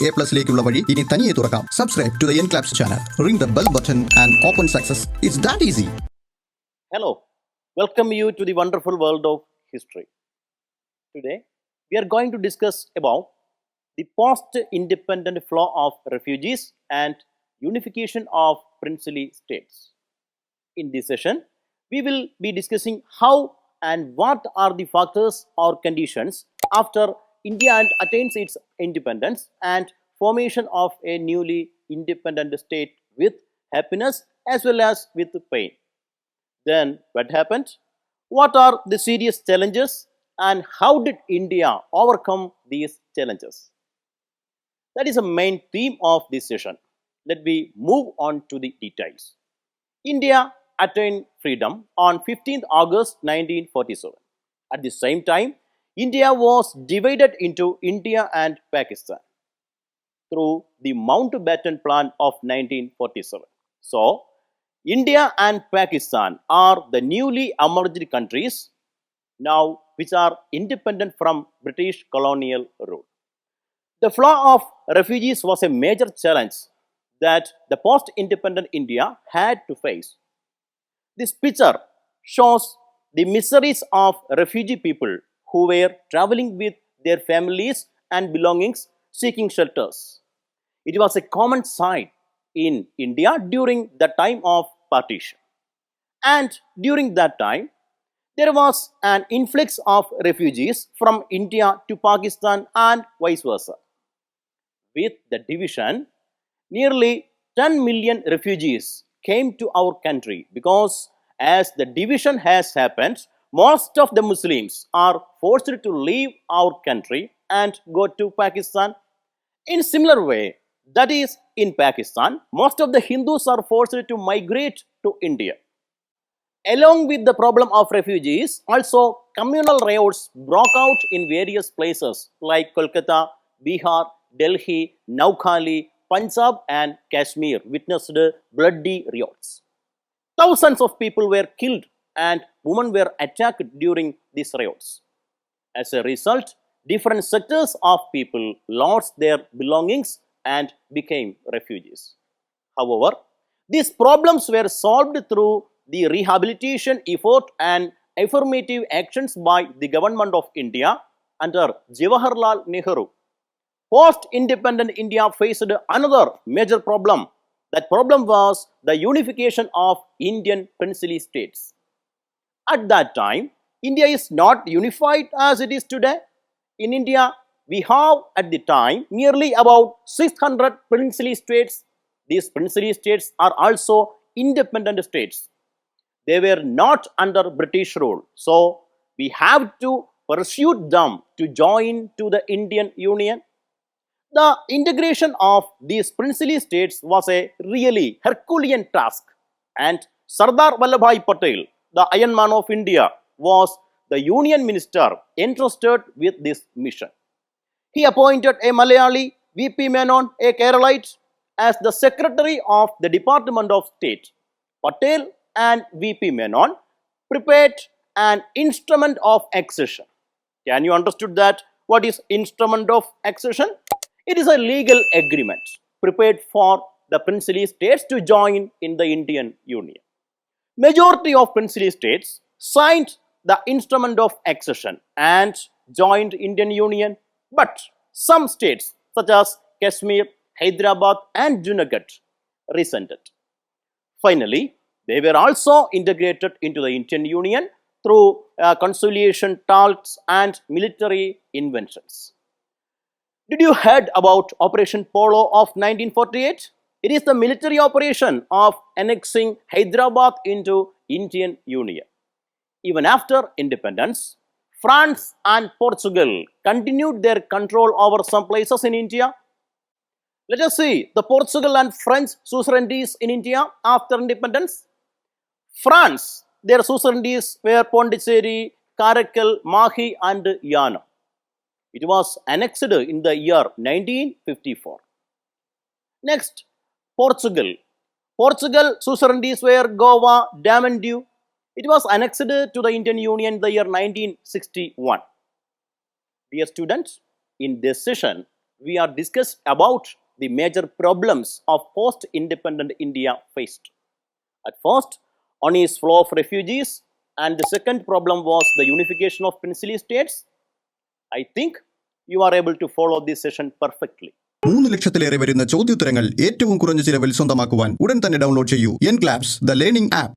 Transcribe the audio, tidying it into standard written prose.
ENCLAPSലേക്കുള്ള വഴി ഇനി തനിയെ തുറക്കാം. Subscribe to the ENCLAPS channel. Ring the bell button and open success. It's that easy. Hello, welcome you to the wonderful world of history. Today, we are going to discuss about the post-independent flow of refugees and unification of princely states. In this session, we will be discussing how and what are the factors or conditions after India attains its independence and formation of a newly independent state with happiness as well as with pain. Then what happened? What are the serious challenges and how did India overcome these challenges? That is the main theme of this session. Let me move on to the details. India attained freedom on 15th August 1947. At the same time, India was divided into India and Pakistan through the Mountbatten Plan of 1947. So, India and Pakistan are the newly emerged countries now which are independent from British colonial rule. The flow of refugees was a major challenge that the post-independent India had to face. This picture shows the miseries of refugee people who were traveling with their families and belongings seeking shelters. It was a common sight in India during the time of partition. And during that time, there was an influx of refugees from India to Pakistan and vice versa. With the division, nearly 10 million refugees came to our country because as the division has happened, most of the Muslims are forced to leave our country and go to Pakistan. In similar way, that is in Pakistan, most of the Hindus are forced to migrate to India. Along with the problem of refugees, also communal riots broke out in various places like Kolkata, Bihar, Delhi, Naukhali, Punjab and Kashmir witnessed bloody riots. Thousands of people were killed and women were attacked during these riots. As a result, different sectors of people lost their belongings and became refugees. However, these problems were solved through the rehabilitation effort and affirmative actions by the government of India under Jawaharlal Nehru. Post-independent India faced another major problem. That problem was the unification of Indian princely states. At that time, India is not unified as it is today. In India, we have at the time nearly about 600 princely states. These princely states are also independent states. They were not under British rule. So, we have to pursue them to join to the Indian Union. The integration of these princely states was a really Herculean task, and Sardar Vallabhbhai Patel, the Iron Man of India, was the Union Minister entrusted with this mission. He appointed a Malayali, V.P. Menon, a Keralite, as the Secretary of the Department of State. Patel and V.P. Menon prepared an instrument of accession. Can you understand that? What is instrument of accession? It is a legal agreement prepared for the princely states to join in the Indian Union. Majority of princely states signed the instrument of accession and joined Indian Union, but some states such as Kashmir, Hyderabad and Junagadh resented. Finally, they were also integrated into the Indian Union through conciliation talks and military inventions. Did you heard about Operation Polo of 1948? It is the military operation of annexing Hyderabad into Indian Union. Even after independence, France and Portugal continued their control over some places in India. Let us see the Portugal and French suzerainties in India after independence. France, their suzerainties were Pondicherry, Karaikal, Mahi and Yanam. It was annexed in the year 1954. Next, Portugal. Portugal suzerainties were Goa, Daman Dew. It was annexed to the Indian Union in the year 1961. Dear students, in this session, we are discussed about the major problems of post-independent India faced. At first, one is flow of refugees, and the second problem was the unification of princely states. I think you are able to follow this session perfectly. 3 ലക്ഷത്തിലേറെ വരുന്ന ചോദ്യോത്തരങ്ങൾ ഏറ്റവും കുറഞ്ഞ ചിലവിൽ സ്വന്തമാക്കുവാൻ ഉടൻ തന്നെ download ചെയ്യൂ എൻക്ലാപ്സ് the learning app.